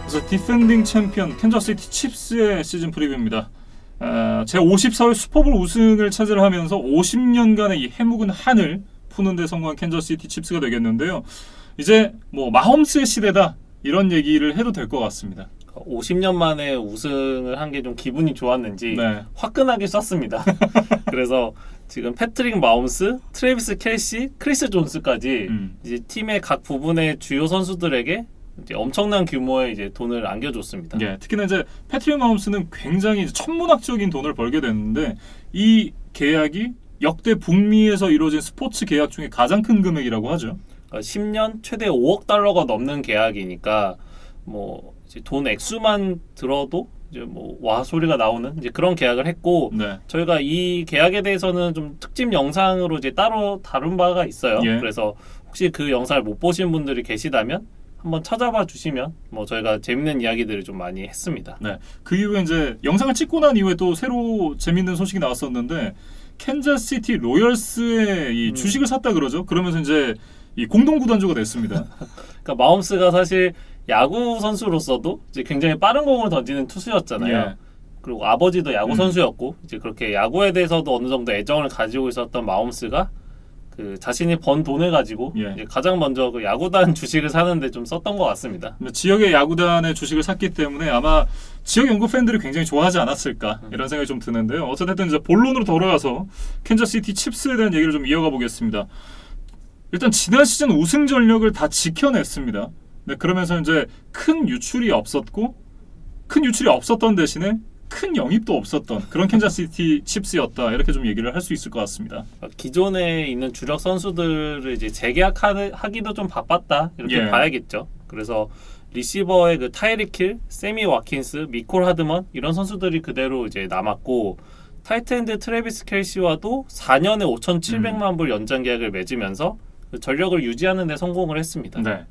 그래서 디펜딩 챔피언 캔자스시티 칩스의 시즌 프리뷰입니다. 제 54회 슈퍼볼 우승을 차지하면서 50년간의 이 해묵은 한을 푸는 데 성공한 캔자스시티 칩스가 되겠는데요. 이제 뭐 마홈스의 시대다 이런 얘기를 해도 될 것 같습니다. 50년 만에 우승을 한 게 좀 기분이 좋았는지 네. 화끈하게 쐈습니다. 그래서 지금 패트릭 마홈스, 트래비스 켈시, 크리스 존스까지 이제 팀의 각 부분의 주요 선수들에게 이제 엄청난 규모의 이제 돈을 안겨줬습니다. 예, 특히나 이제 패트릭 마홈스는 굉장히 천문학적인 돈을 벌게 됐는데 이 계약이 역대 북미에서 이루어진 스포츠 계약 중에 가장 큰 금액이라고 하죠. 그러니까 10년 최대 5억 달러가 넘는 계약이니까 뭐 이제 돈 액수만 들어도 이제 뭐 와 소리가 나오는 이제 그런 계약을 했고 네. 저희가 이 계약에 대해서는 좀 특집 영상으로 이제 따로 다룬 바가 있어요. 예. 그래서 혹시 그 영상을 못 보신 분들이 계시다면 한번 찾아봐 주시면 뭐 저희가 재밌는 이야기들을 좀 많이 했습니다. 네. 그 이후에 이제 영상을 찍고 난 이후에 또 새로 재밌는 소식이 나왔었는데 캔자스시티 로열스의 이 주식을 샀다 그러죠. 그러면서 이제 이 공동 구단주가 됐습니다. 그러니까 마홈스가 사실 야구 선수로서도 이제 굉장히 빠른 공을 던지는 투수였잖아요. 예. 그리고 아버지도 야구 선수였고 이제 그렇게 야구에 대해서도 어느 정도 애정을 가지고 있었던 마홈스가 그 자신이 번 돈을 가지고 예. 이제 가장 먼저 그 야구단 주식을 사는데 좀 썼던 것 같습니다. 지역의 야구단의 주식을 샀기 때문에 아마 지역 연구 팬들이 굉장히 좋아하지 않았을까 이런 생각이 좀 드는데요. 어쨌든 이제 본론으로 돌아가서 캔자스시티 칩스에 대한 얘기를 좀 이어가 보겠습니다. 일단 지난 시즌 우승 전력을 다 지켜냈습니다. 네, 그러면서 이제 큰 유출이 없었던 대신에 큰 영입도 없었던 그런 캔자스시티 칩스였다 이렇게 좀 얘기를 할 수 있을 것 같습니다. 기존에 있는 주력 선수들을 이제 재계약하기도 좀 바빴다 이렇게 예. 봐야겠죠. 그래서 리시버의 그 타이릭 힐, 세미 와킨스, 미콜 하드먼 이런 선수들이 그대로 이제 남았고 타이트엔드 트래비스 켈시와도 4년에 5,700만 불 연장 계약을 맺으면서 그 전력을 유지하는 데 성공을 했습니다. 네.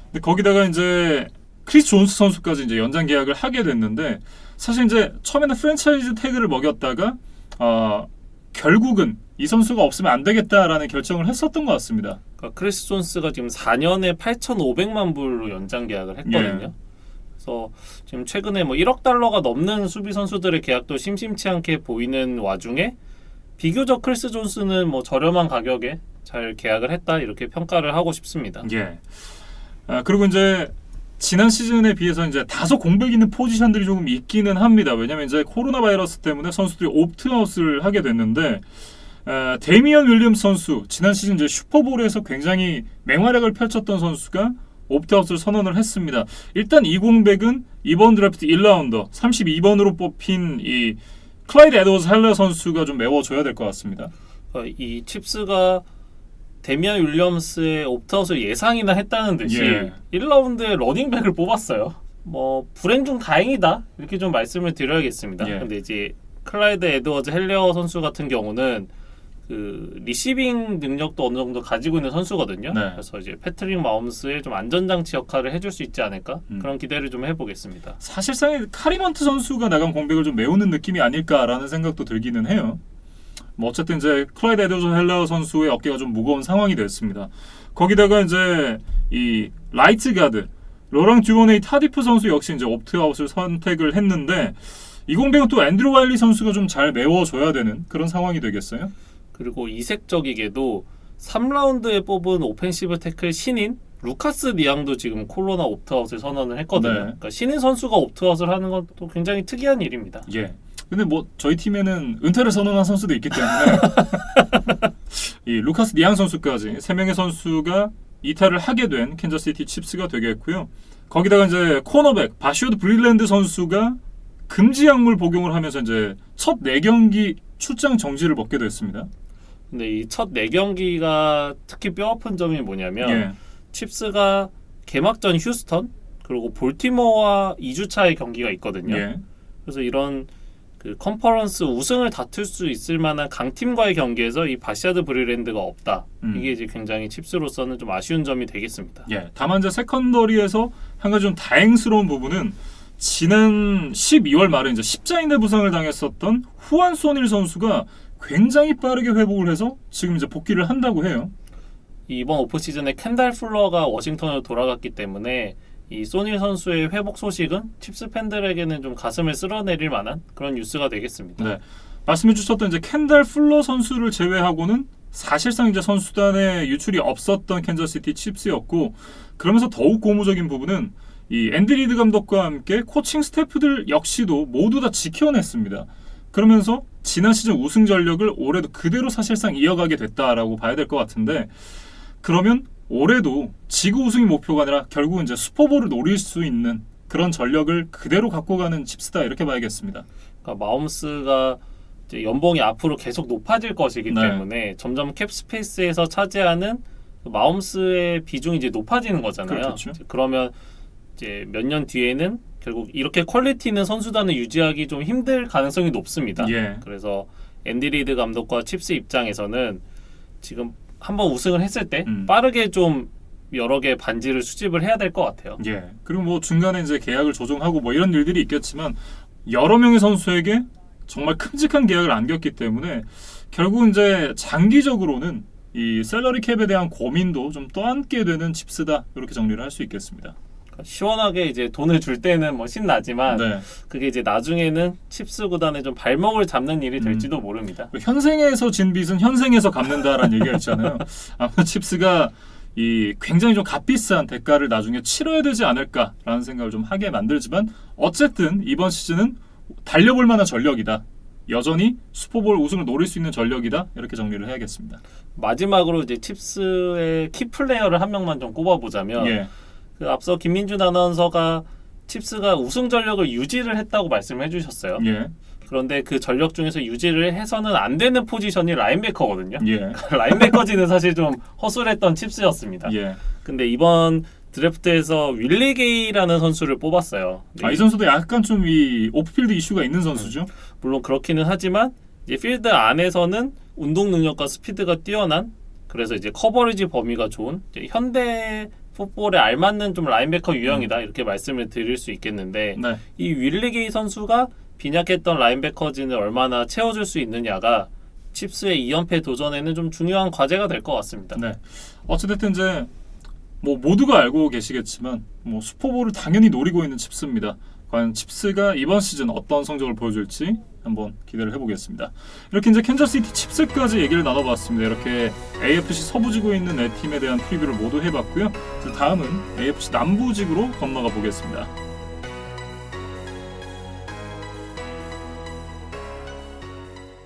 근데 거기다가 이제 크리스 존스 선수까지 이제 연장 계약을 하게 됐는데 사실 이제 처음에는 프랜차이즈 태그를 먹였다가 결국은 이 선수가 없으면 안 되겠다라는 결정을 했었던 것 같습니다. 그러니까 크리스 존스가 지금 4년에 8,500만 불로 연장 계약을 했거든요. 예. 그래서 지금 최근에 뭐 1억 달러가 넘는 수비 선수들의 계약도 심심치 않게 보이는 와중에 비교적 크리스 존스는 뭐 저렴한 가격에 잘 계약을 했다 이렇게 평가를 하고 싶습니다. 예. 그리고 이제 지난 시즌에 비해서 이제 다소 공백 있는 포지션들이 조금 있기는 합니다. 왜냐하면 이제 코로나 바이러스 때문에 선수들이 옵트아웃을 하게 됐는데 데미안 윌리엄스 선수 지난 시즌 이제 슈퍼볼에서 굉장히 맹활약을 펼쳤던 선수가 옵트아웃을 선언을 했습니다. 일단 이 공백은 이번 드래프트 1라운더 32번으로 뽑힌 이 클라이드 에드워즈 헬러 선수가 좀 메워줘야 될 것 같습니다. 이 칩스가 데미안 윌리엄스의 옵트아웃을 예상이나 했다는 듯이 예. 1라운드에 러닝백을 뽑았어요. 뭐 불행 중 다행이다 이렇게 좀 말씀을 드려야겠습니다. 예. 근데 이제 클라이드 에드워즈 헬러 선수 같은 경우는 그 리시빙 능력도 어느 정도 가지고 있는 선수거든요. 네. 그래서 이제 패트릭 마홈스의 좀 안전장치 역할을 해줄 수 있지 않을까 그런 기대를 좀 해보겠습니다. 사실상 카리먼트 선수가 나간 공백을 좀 메우는 느낌이 아닐까라는 생각도 들기는 해요. 뭐 어쨌든 이제 클라이드 에드워즈 헬러 선수의 어깨가 좀 무거운 상황이 됐습니다. 거기다가 이제 이 라이트 가드 로랑 듀오네이 타디프 선수 역시 이제 옵트아웃을 선택을 했는데 이 공백은 또 앤드루 와일리 선수가 좀 잘 메워줘야 되는 그런 상황이 되겠어요. 그리고 이색적이게도 3라운드에 뽑은 오펜시브 태클 신인 루카스 니앙도 지금 코로나 옵트아웃을 선언을 했거든요. 네. 그러니까 신인 선수가 옵트아웃을 하는 건 또 굉장히 특이한 일입니다. 예. 근데 뭐 저희 팀에는 은퇴를 선언한 선수도 있기 때문에 이 루카스 니앙 선수까지 3명의 선수가 이탈을 하게 된 캔자스시티 칩스가 되겠고요. 거기다가 이제 코너백 바시오드 브릴랜드 선수가 금지 약물 복용을 하면서 이제 첫 4경기 출장 정지를 먹게 됐습니다. 근데 이 첫 4경기가 특히 뼈아픈 점이 뭐냐면 예. 칩스가 개막전 휴스턴 그리고 볼티모어와 2주차의 경기가 있거든요. 예. 그래서 이런 그 컨퍼런스 우승을 다툴 수 있을 만한 강팀과의 경기에서 이 바시아드 브릴랜드가 없다. 이게 이제 굉장히 칩스로서는 좀 아쉬운 점이 되겠습니다. 예. 다만 이제 세컨더리에서 한 가지 좀 다행스러운 부분은 지난 12월 말에 이제 십자인대 부상을 당했었던 후안 소닐 선수가 굉장히 빠르게 회복을 해서 지금 이제 복귀를 한다고 해요. 이번 오프시즌에 켄달 풀러가 워싱턴으로 돌아갔기 때문에 이 소닐 선수의 회복 소식은 칩스 팬들에게는 좀 가슴을 쓸어내릴 만한 그런 뉴스가 되겠습니다. 네. 말씀해 주셨던 이제 켄달 풀러 선수를 제외하고는 사실상 이제 선수단에 유출이 없었던 캔자스시티 칩스였고, 그러면서 더욱 고무적인 부분은 이 앤디 리드 감독과 함께 코칭 스태프들 역시도 모두 다 지켜냈습니다. 그러면서 지난 시즌 우승 전력을 올해도 그대로 사실상 이어가게 됐다라고 봐야 될 것 같은데, 그러면 올해도 지구 우승이 목표가 아니라 결국은 이제 슈퍼볼을 노릴 수 있는 그런 전력을 그대로 갖고 가는 칩스다, 이렇게 봐야겠습니다. 그러니까 마홈스가 이제 연봉이 앞으로 계속 높아질 것이기 네. 때문에 점점 캡 스페이스에서 차지하는 그 마홈스의 비중이 이제 높아지는 거잖아요. 그렇겠죠. 그러면 이제 몇 년 뒤에는 결국 이렇게 퀄리티 있는 선수단을 유지하기 좀 힘들 가능성이 높습니다. 예. 그래서 앤디 리드 감독과 칩스 입장에서는 지금 한번 우승을 했을 때 빠르게 좀 여러 개 반지를 수집을 해야 될 것 같아요. 예. 그리고 뭐 중간에 이제 계약을 조정하고 뭐 이런 일들이 있겠지만, 여러 명의 선수에게 정말 큼직한 계약을 안겼기 때문에 결국 이제 장기적으로는 이 셀러리 캡에 대한 고민도 좀 떠안게 되는 칩스다, 이렇게 정리를 할 수 있겠습니다. 그러니까 시원하게 이제 돈을 줄 때는 뭐 신나지만 네. 그게 이제 나중에는 칩스 구단의 좀 발목을 잡는 일이 될지도 모릅니다. 현생에서 진 빚은 현생에서 갚는다라는 얘기가 있잖아요. 아마 칩스가 이 굉장히 좀 값비싼 대가를 나중에 치러야 되지 않을까라는 생각을 좀 하게 만들지만, 어쨌든 이번 시즌은 달려볼 만한 전력이다, 여전히 슈퍼볼 우승을 노릴 수 있는 전력이다, 이렇게 정리를 해야겠습니다. 마지막으로 이제 칩스의 키 플레이어를 한 명만 좀 꼽아보자면 예. 그 앞서 김민준 아나운서가 칩스가 우승 전력을 유지를 했다고 말씀을 해주셨어요. 예. 그런데 그 전력 중에서 유지를 해서는 안 되는 포지션이 라인베커거든요. 예. 라인베커지는 사실 좀 허술했던 칩스였습니다. 예. 근데 이번 드래프트에서 윌리 게이라는 선수를 뽑았어요. 이 선수도 약간 좀 이 오프필드 이슈가 있는 선수죠. 물론 그렇기는 하지만 이제 필드 안에서는 운동 능력과 스피드가 뛰어난, 그래서 이제 커버리지 범위가 좋은 이제 현대 풋볼에 알맞는 좀 라인베커 유형이다, 이렇게 말씀을 드릴 수 있겠는데, 네. 이 윌리 게이 선수가 빈약했던 라인베커진을 얼마나 채워줄 수 있느냐가 칩스의 2연패 도전에는 좀 중요한 과제가 될 것 같습니다. 네. 어찌됐든 이제 뭐 모두가 알고 계시겠지만 뭐 슈퍼볼을 당연히 노리고 있는 칩스입니다. 과연 칩스가 이번 시즌 어떤 성적을 보여줄지 한번 기대를 해보겠습니다. 이렇게 이제 캔자스시티 칩스까지 얘기를 나눠봤습니다. 이렇게 AFC 서부지구에 있는 네 팀에 대한 프리뷰를 모두 해봤고요. 다음은 AFC 남부지구로 건너가 보겠습니다.